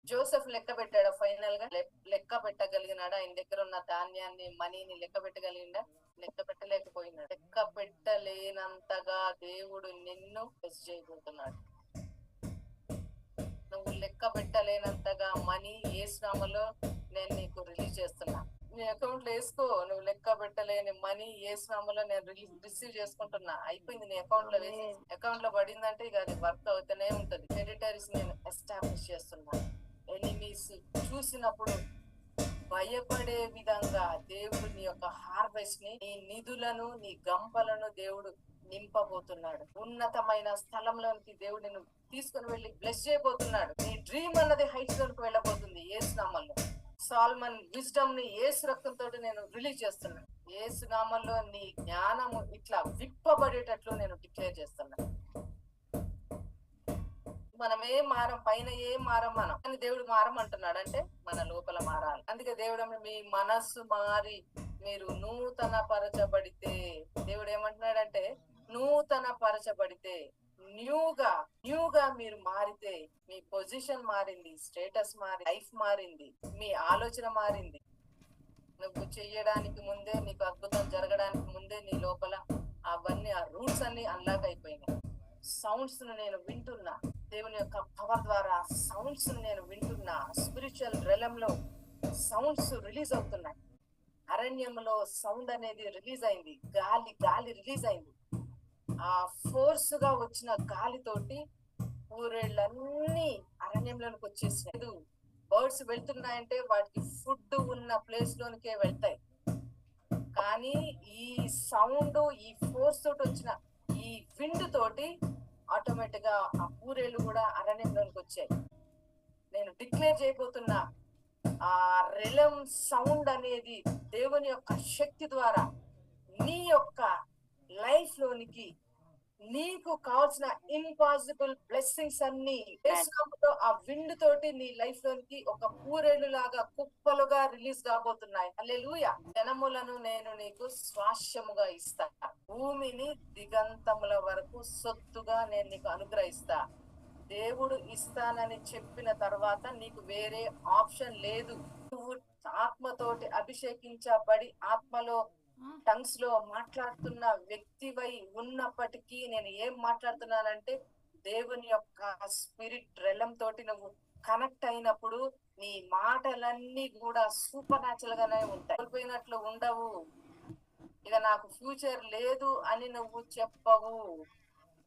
Joseph లెక్క పెట్టాడా? Final గా లెక్క పెట్టగలిగినాడా? ఆయన దగ్గర ఉన్న ధాన్యాన్ని, మనీని లెక్క పెట్టగలిగిందా? లెక్క పెట్టలేకపోయినాడు. లెక్క పెట్టలేనంతగా దేవుడు నిన్ను టెస్ట్ చేయబోతున్నాడు. నువ్వు లెక్క పెట్టలేనంతగా మనీ యేసునామములో నేను నీకు రిలీజ్ చేస్తున్నా. నీ అకౌంట్ లో వేసుకో. నువ్వు లెక్క పెట్టలేని మనీ యేసునామములో నేను రిసీవ్ చేసుకుంటున్నా. అయిపోయింది నీ అకౌంట్ లో వేసి. అకౌంట్ లో పడిందంటే ఇక అది వర్క్ అవుతూనే ఉంటది. టెరిటరీస్ నేను ఎస్టాబ్లిష్ చేస్తున్నా. ఎనిమీస్ చూసినప్పుడు భయపడే విధంగా దేవుడు నీ యొక్క హార్వెస్ట్ ని, నీ నిధులను, నీ గంపలను దేవుడు నింపబోతున్నాడు. ఉన్నతమైన స్థలంలోనికి దేవుడు నిన్ను తీసుకుని వెళ్ళి బ్లెస్ చేయబోతున్నాడు. నీ డ్రీమ్ అన్నది హైట్స్ లోకి వెళ్ళబోతుంది యేసు నామములో. సాల్మన్ విజ్డమ్ ని యేసు రక్తంతో నేను రిలీజ్ చేస్తున్నాను. యేసు నామములో నీ జ్ఞానము ఇట్లా విప్పబడేటట్లు నేను డిక్లేర్ చేస్తున్నాను. మనం ఏం మారం, పైన ఏం మారం మనం, అని దేవుడు మారమంటున్నాడు. అంటే మన లోపల మారాలి. అందుకే దేవుడు మీ మనస్సు మారి మీరు నూతన పరచబడితే, దేవుడు ఏమంటున్నాడంటే నూతన పరచబడితే, న్యూగా మీరు మారితే మీ పొజిషన్ మారింది, స్టేటస్ మారింది, లైఫ్ మారింది, మీ ఆలోచన మారింది. నువ్వు చెయ్యడానికి ముందే, నీకు అద్భుతం జరగడానికి ముందే నీ లోపల అవన్నీ, ఆ రూట్స్ అన్ని అన్లాక్ అయిపోయినాయి. సౌండ్స్ ను నేను వింటున్నా. దేవుని యొక్క పవర్ ద్వారా సౌండ్స్ ను నేను వింటున్నా. స్పిరిచువల్ రెలమ్ లో సౌండ్స్ రిలీజ్ అవుతున్నాయి. అరణ్యంలో సౌండ్ అనేది రిలీజ్ అయింది. గాలి రిలీజ్ అయింది. ఆ ఫోర్స్ గా వచ్చిన గాలితోటి ఊరేళ్ళన్నీ అరణ్యంలోనికి వచ్చేసినాయి. బర్డ్స్ వెళ్తున్నాయంటే వాటికి ఫుడ్ ఉన్న ప్లేస్ లోనికే వెళ్తాయి. కానీ ఈ సౌండ్, ఈ ఫోర్స్ తోటి వచ్చిన ఈ విండ్ తోటి ఆటోమేటిక్ గా ఆ పూరేళ్ళు కూడా అరణ్యంలోనికి వచ్చాయి. నేను డిక్లేర్ చేయబోతున్నా, ఆ రెలమ్ సౌండ్ అనేది దేవుని యొక్క శక్తి ద్వారా నీ యొక్క లైఫ్ లోనికి, నీకు కావాల్సిన ఇంపాసిబుల్ బ్లెస్సింగ్స్ అన్ని ఆ విండ్ తోటి నీ లైఫ్ లోనికి ఒక పూరేళ్ళు లాగా, కుప్పలుగా రిలీజ్ కాబోతున్నాయి. హల్లెలూయా. జనములను నేను నీకు స్వాస్యముగా ఇస్తా. భూమిని దిగంతముల వరకు సొత్తుగా నేను నీకు అనుగ్రహిస్తా. దేవుడు ఇస్తానని చెప్పిన తర్వాత నీకు వేరే ఆప్షన్ లేదు. నువ్వు ఆత్మతోటి అభిషేకించబడి ఆత్మలో టంగ్స్ లో మాట్లాడుతున్న వ్యక్తివై ఉన్నప్పటికీ, నేను ఏం మాట్లాడుతున్నానంటే దేవుని యొక్క స్పిరిట్ రెలం తోటి నువ్వు కనెక్ట్ అయినప్పుడు నీ మాటలన్నీ కూడా సూపర్ న్యాచురల్ గానే ఉంటాయి. కోల్పోయినట్లు ఉండవు. ఇక నాకు ఫ్యూచర్ లేదు అని నువ్వు చెప్పవు.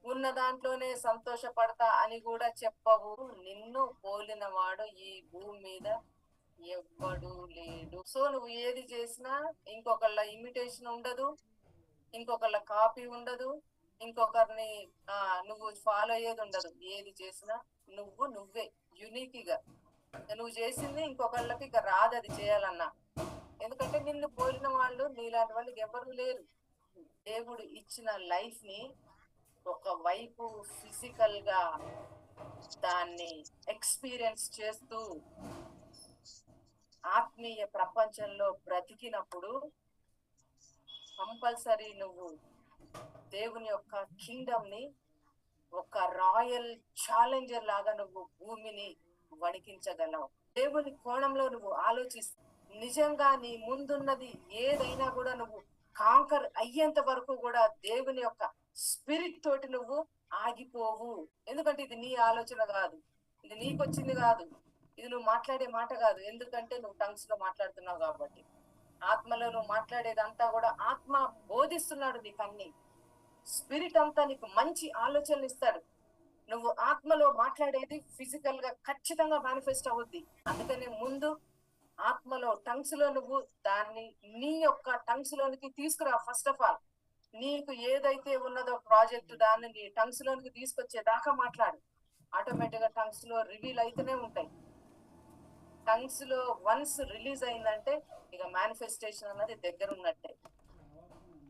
ఉన్న దాంట్లోనే సంతోషపడతా అని కూడా చెప్పవు. నిన్ను పోలిన వాడు ఈ భూమి మీద ఎవ్వడు లేడు. సో నువ్వు ఏది చేసినా ఇంకొకళ్ళ ఇమిటేషన్ ఉండదు, ఇంకొకళ్ళ కాపీ ఉండదు, ఇంకొకరిని నువ్వు ఫాలో అయ్యేది ఉండదు. ఏది చేసినా నువ్వే యునిక్ గా నువ్వు చేసింది ఇంకొకళ్ళకి ఇక రాదు అది చేయాలన్నా. ఎందుకంటే నిన్ను పోలిన వాళ్ళు, నీలాంటి వాళ్ళకి ఎవరు లేరు. దేవుడు ఇచ్చిన లైఫ్ ని ఒకవైపు ఫిజికల్ గా దాన్ని ఎక్స్పీరియన్స్ చేస్తూ ఆత్మీయ ప్రపంచంలో బ్రతికినప్పుడు కంపల్సరీ నువ్వు దేవుని యొక్క కింగ్డమ్ ని ఒక రాయల్ ఛాలెంజర్ లాగా నువ్వు భూమిని వణికించగలవు. దేవుని కోణంలో నువ్వు ఆలోచిస్తే నిజంగా నీ ముందున్నది ఏదైనా కూడా నువ్వు కాంకర్ అయ్యేంత వరకు కూడా దేవుని యొక్క స్పిరిట్ తోటి నువ్వు ఆగిపోవు. ఎందుకంటే ఇది నీ ఆలోచన కాదు, ఇది నీకొచ్చింది కాదు, ఇది నువ్వు మాట్లాడే మాట కాదు. ఎందుకంటే నువ్వు టంగ్స్ లో మాట్లాడుతున్నావు కాబట్టి. ఆత్మలో నువ్వు మాట్లాడేదంతా కూడా ఆత్మ బోధిస్తున్నాడు నీకు అన్ని. స్పిరిట్ అంతా నీకు మంచి ఆలోచనలు ఇస్తాడు. నువ్వు ఆత్మలో మాట్లాడేది ఫిజికల్ గా ఖచ్చితంగా మేనిఫెస్ట్ అవుద్ది. అందుకని ముందు ఆత్మలో టంగ్స్ లో నువ్వు దాన్ని నీ యొక్క టంగ్స్ లోనికి తీసుకురా. ఫస్ట్ ఆఫ్ ఆల్ నీకు ఏదైతే ఉన్నదో ప్రాజెక్ట్, దాన్ని నీ టంగ్స్ లోనికి తీసుకొచ్చేదాకా మాట్లాడు. ఆటోమేటిక్ గా టంగ్స్ లో రివీల్ అయితేనే ఉంటాయి. టంగ్స్ లో వన్స్ రిలీజ్ అయిందంటే ఇక మేనిఫెస్టేషన్ అన్నది దగ్గర ఉన్నట్టే.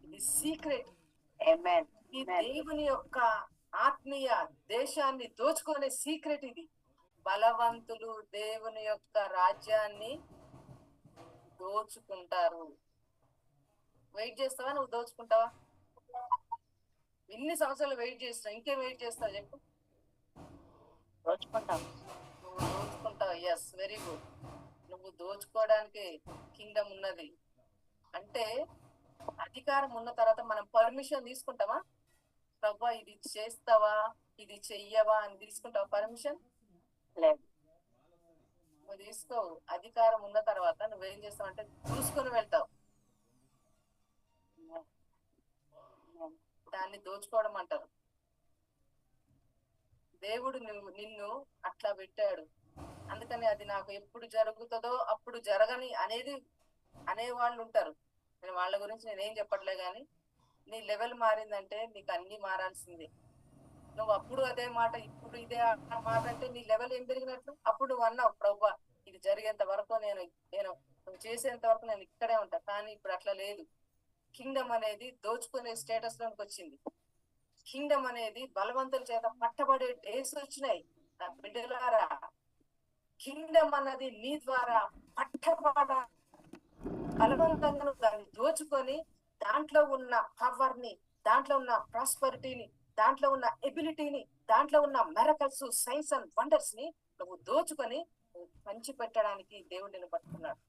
ఇది సీక్రెట్. ఈ దేవుని యొక్క ఆత్మీయ దేశాన్ని దోచుకునే సీక్రెట్ ఇది. బలవంతులు దేవుని యొక్క రాజ్యాన్ని దోచుకుంటారు. వెయిట్ చేస్తావా? నువ్వు దోచుకుంటావా? ఇన్ని సంవత్సరాలు వెయిట్ చేస్తావు, ఇంకేం వెయిట్ చేస్తావు చెప్పు? దోచుకుంటావు. నువ్వు దోచుకుంటావు. Yes, very good. నువ్వు దోచుకోవడానికి కింగ్డమ్ ఉన్నది అంటే అధికారం ఉన్న తర్వాత మనం పర్మిషన్ తీసుకుంటావా? ప్రభా ఇది చేస్తావా, ఇది చెయ్యవా అని తీసుకుంటావా పర్మిషన్? లేదు, నువ్వు తీసుకోవు. అధికారం ఉన్న తర్వాత నువ్వేం చేస్తావు అంటే చూసుకుని వెళ్తావు. దాన్ని దోచుకోవడం అంటారు. దేవుడు నిన్ను అట్లా పెట్టాడు. అందుకని అది నాకు ఎప్పుడు జరుగుతుందో అప్పుడు జరగని అనేవాళ్ళు ఉంటారు. నేను వాళ్ళ గురించి నేనేం చెప్పట్లే, కానీ నీ లెవెల్ మారిందంటే నీకు అన్ని మారాల్సిందే. నువ్వు అప్పుడు అదే మాట, ఇప్పుడు ఇదే మాట అంటే నీ లెవెల్ ఏం పెరిగినట్లు? అప్పుడు నువ్వు అన్నావు, ప్రభా ఇది జరిగేంత వరకు నేను నువ్వు చేసేంత వరకు నేను ఇక్కడే ఉంటా. కానీ ఇప్పుడు అట్లా లేదు. కింగ్డమ్ అనేది దోచుకునే స్టేటస్ లోకి వచ్చింది. కింగ్డమ్ అనేది బలవంతుల చేత పట్టబడే డేస్ వచ్చినాయి. బిడ్డలారా, కింగ్డమ్ అన్నది నీ ద్వారా పట్టబడ బలవంతంగా దాన్ని దోచుకొని దాంట్లో ఉన్న పవర్ ని, దాంట్లో ఉన్న ప్రాస్పరిటీని, దాంట్లో ఉన్న ఎబిలిటీని, దాంట్లో ఉన్న మెరకల్స్, సైన్స్ అండ్ వండర్స్ ని నువ్వు దోచుకొని పంచి పెట్టడానికి దేవుడు నిన్ను పట్టుకున్నాడు.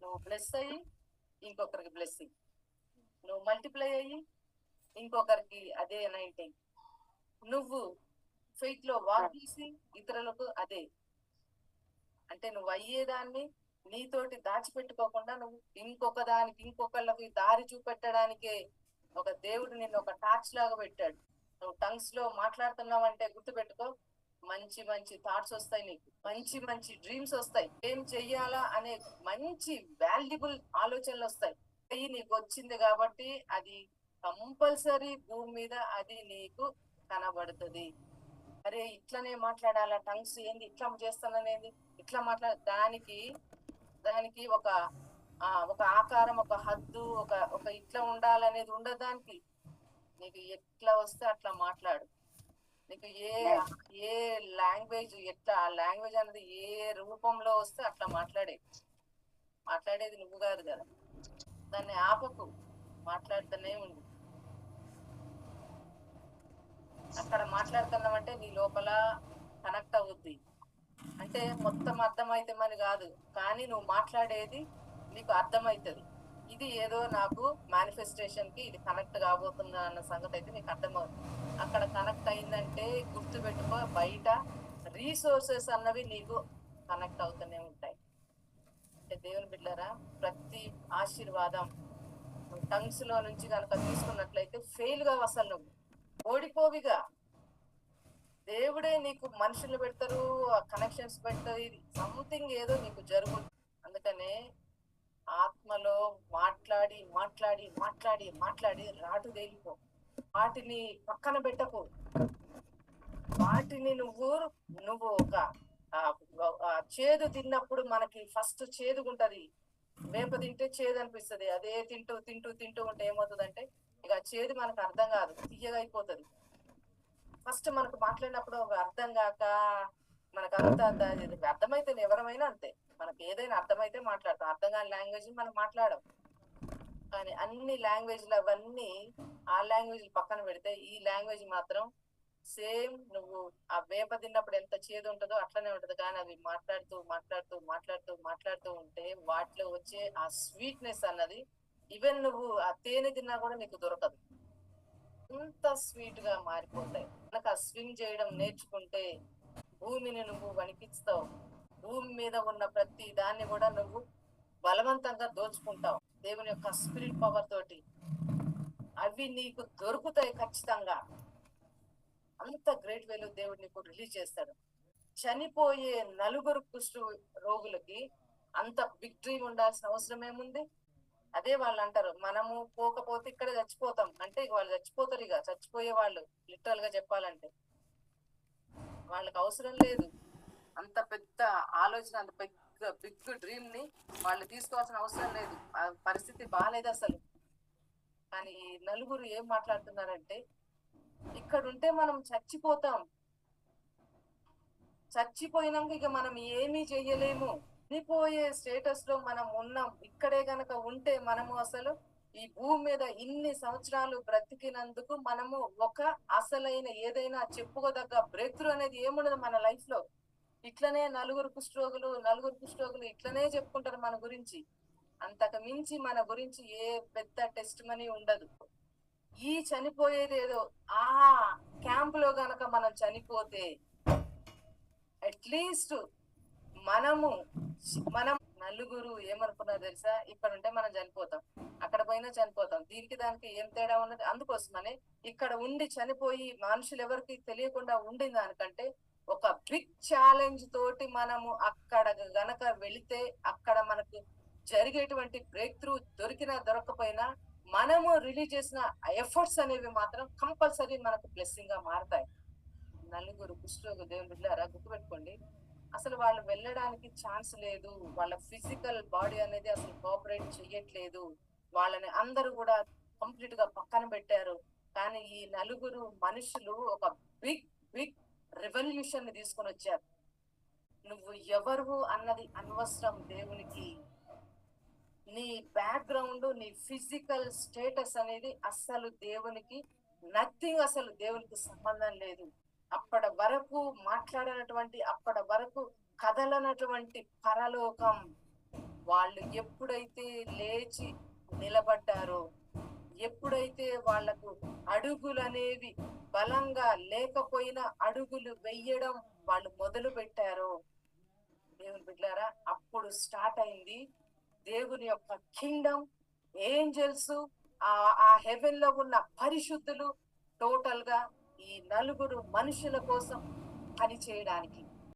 నువ్వు బ్లెస్ అయ్యి ఇంకొకరికి బ్లెస్సింగ్, నువ్వు మల్టిప్లై అయ్యి ఇంకొకరికి అదే అనాయింటింగ్, నువ్వు ఫెయిత్ లో వాక్ చేసి ఇతరులకు అదే. అంటే నువ్వు అయ్యేదాన్ని నీతోటి దాచిపెట్టుకోకుండా నువ్వు ఇంకొకళ్ళకి దారి చూపెట్టడానికే ఒక దేవుడు నిన్ను ఒక టార్చ్ లాగా పెట్టాడు. నువ్వు టంగ్స్ లో మాట్లాడుతున్నావు అంటే గుర్తుపెట్టుకో, మంచి మంచి థాట్స్ వస్తాయి నీకు, మంచి మంచి డ్రీమ్స్ వస్తాయి, ఏం చెయ్యాలా అనే మంచి వాల్యుబుల్ ఆలోచనలు వస్తాయి. నీకు వచ్చింది కాబట్టి అది కంపల్సరీ భూమి మీద అది నీకు కనబడుతుంది. అరే ఇట్లనే మాట్లాడాలా, టంగ్స్ ఏంది ఇట్లా చేస్తాననేది, ఇట్లా దానికి ఒక ఆకారం, ఒక హద్దు, ఒక ఇట్లా ఉండాలనేది ఉండదు దానికి. నీకు ఎట్లా వస్తే అట్లా మాట్లాడు. నీకు ఏ లాంగ్వేజ్ ఎట్లా, ఆ లాంగ్వేజ్ అనేది ఏ రూపంలో వస్తే అట్లా మాట్లాడేది నువ్వు కాదు కదా. దాన్ని ఆపకు, మాట్లాడుతూనే ఉండు. అక్కడ మాట్లాడుతున్నామంటే నీ లోపల కనెక్ట్ అవుద్ది. అంటే మొత్తం అర్థమైతేమని కాదు, కానీ నువ్వు మాట్లాడేది నీకు అర్థమవుతుంది. ఇది ఏదో నాకు మేనిఫెస్టేషన్ కి ఇది కనెక్ట్ కాబోతుందా అన్న సంగతి అయితే నీకు అర్థమవుతుంది. అక్కడ కనెక్ట్ అయిందంటే గుర్తుపెట్టుకో, బయట రీసోర్సెస్ అన్నవి నీకు కనెక్ట్ అవుతూనే ఉంటాయి. అంటే దేవుని బిడ్డలారా, ప్రతి ఆశీర్వాదం టంగ్స్ లో నుంచి కనుక తీసుకున్నట్లయితే ఫెయిల్ గా అసలు నువ్వు ఓడిపోవిగా. దేవుడే నీకు మనుషులు పెడతారు, కనెక్షన్స్ పెడతారు, ఇది సంథింగ్ ఏదో నీకు జరుగుతుంది. అందుకనే ఆత్మలో మాట్లాడి మాట్లాడి మాట్లాడి మాట్లాడి రాటు తేలిపో. వాటిని పక్కన పెట్టకు. వాటిని నువ్వు ఒక చేదు తిన్నప్పుడు మనకి ఫస్ట్ చేదుగుంటది, వేప తింటే చేదు అనిపిస్తుంది. అదే తింటూ తింటూ తింటూ ఉంటే ఏమవుతుందంటే ఇక చేదు మనకు అర్థం కాదు, తీయగా అయిపోతుంది. ఫస్ట్ మనకు మాట్లాడినప్పుడు అర్థం కాక మనకు అర్థమైతే ఎవరమైనా అంతే, మనకి ఏదైనా అర్థమైతే మాట్లాడతాం, అర్థం కాని లాంగ్వేజ్ మనం మాట్లాడం. కానీ అన్ని లాంగ్వేజ్లు అవన్నీ ఆ లాంగ్వేజ్ పక్కన పెడితే ఈ లాంగ్వేజ్ మాత్రం సేమ్ నువ్వు ఆ వేప తిన్నప్పుడు ఎంత చేదు ఉంటుందో అట్లనే ఉంటది. కానీ అవి మాట్లాడుతూ మాట్లాడుతూ మాట్లాడుతూ మాట్లాడుతూ ఉంటే వాటిలో వచ్చే ఆ స్వీట్నెస్ అన్నది ఈవెన్ నువ్వు ఆ తేనె తిన్నా కూడా నీకు దొరకదు, ఇంత స్వీట్ గా మారిపోతాయి. మనకు ఆ స్వింగ్ చేయడం నేర్చుకుంటే భూమిని నువ్వు వణికిస్తావు. భూమి మీద ఉన్న ప్రతి దాన్ని కూడా నువ్వు బలవంతంగా దోచుకుంటావు. దేవుని యొక్క స్పిరిట్ పవర్ తోటి అవి నీకు దొరుకుతాయి ఖచ్చితంగా. అంత గ్రేట్ వేలు దేవుడు నీకు రిలీజ్ చేస్తాడు. చనిపోయే 4 కుష్టు రోగులకి అంత బిగ్ డ్రీమ్ ఉండాల్సిన అవసరం ఏముంది? అదే వాళ్ళు అంటారు, మనము పోకపోతే ఇక్కడ చచ్చిపోతాం అంటే వాళ్ళు చచ్చిపోతారు. ఇక చచ్చిపోయే వాళ్ళు లిటరల్ గా చెప్పాలంటే వాళ్ళకి అవసరం లేదు అంత పెద్ద ఆలోచన, అంత బిగ్ డ్రీమ్ ని వాళ్ళు తీసుకోవాల్సిన అవసరం లేదు. ఆ పరిస్థితి బాగాలేదు అసలు. కానీ ఈ 4 ఏం మాట్లాడుతున్నారంటే ఇక్కడ ఉంటే మనం చచ్చిపోతాం, చచ్చిపోయినాక ఇక మనం ఏమీ చెయ్యలేము, చనిపోయే స్టేటస్ లో మనం ఉన్నాం. ఇక్కడే గనక ఉంటే మనము అసలు ఈ భూమి మీద ఇన్ని సంవత్సరాలు బ్రతికినందుకు మనము ఒక అసలైన ఏదైనా చెప్పుకోదగ్గ బ్రేక్ త్రూ అనేది ఏముండదు మన లైఫ్ లో. ఇట్లనే నలుగురు కుష్ఠరోగులు ఇట్లనే చెప్పుకుంటారు మన గురించి. అంతకు మించి మన గురించి ఏ పెద్ద టెస్ట్ మనీ ఉండదు. ఈ చనిపోయేదేదో ఆ క్యాంప్ లో గనక మనం చనిపోతే అట్లీస్ట్ మనము మనం నలుగురు ఏమనుకున్నారు తెలుసా, ఇక్కడ ఉంటే మనం చనిపోతాం, అక్కడ పోయినా చనిపోతాం, దీనికి దానికి ఏం తేడా ఉన్నది. అందుకోసమని ఇక్కడ ఉండి చనిపోయి మనుషులు ఎవరికి తెలియకుండా ఉండిన దానికంటే ఒక బిగ్ ఛాలెంజ్ తోటి మనము అక్కడ గనక వెళితే అక్కడ మనకు జరిగేటువంటి బ్రేక్ త్రూ దొరికినా దొరకపోయినా మనము రిలీజ్ చేసిన ఎఫర్ట్స్ అనేవి మాత్రం కంపల్సరీ మనకు బ్లెస్సింగ్ గా మారతాయి. నలుగురు కుష్ఠరోగులు దేవుని బిడ్డలారా గుర్తుపెట్టుకోండి, అసలు వాళ్ళు వెళ్ళడానికి ఛాన్స్ లేదు. వాళ్ళ ఫిజికల్ బాడీ అనేది అసలు కోఆపరేట్ చెయ్యట్లేదు. వాళ్ళని అందరూ కూడా కంప్లీట్ గా పక్కన పెట్టారు. కానీ ఈ నలుగురు మనుషులు ఒక బిగ్ బిగ్ రెవల్యూషన్ ని తీసుకొని వచ్చారు. నువ్వు ఎవరు అన్నది అనవసరం దేవునికి. నీ బ్యాక్గ్రౌండ్, నీ ఫిజికల్ స్టేటస్ అనేది అస్సలు దేవునికి నథింగ్, అసలు దేవునికి సంబంధం లేదు. అప్పటి వరకు మాట్లాడినటువంటి, అప్పటి వరకు కదలనటువంటి పరలోకం వాళ్ళు ఎప్పుడైతే లేచి నిలబడ్డారో, ఎప్పుడైతే వాళ్లకు అడుగులు అనేవి బలంగా లేకపోయినా అడుగులు వెయ్యడం వాళ్ళు మొదలు పెట్టారో దేవుని బిడ్డారా, అప్పుడు స్టార్ట్ అయింది దేవుని యొక్క కింగ్డమ్. ఏంజల్స్, ఆ హెవెన్ లో ఉన్న పరిశుద్ధులు టోటల్ గా ఈ నలుగురు మనుషుల కోసం పని చేయడానికి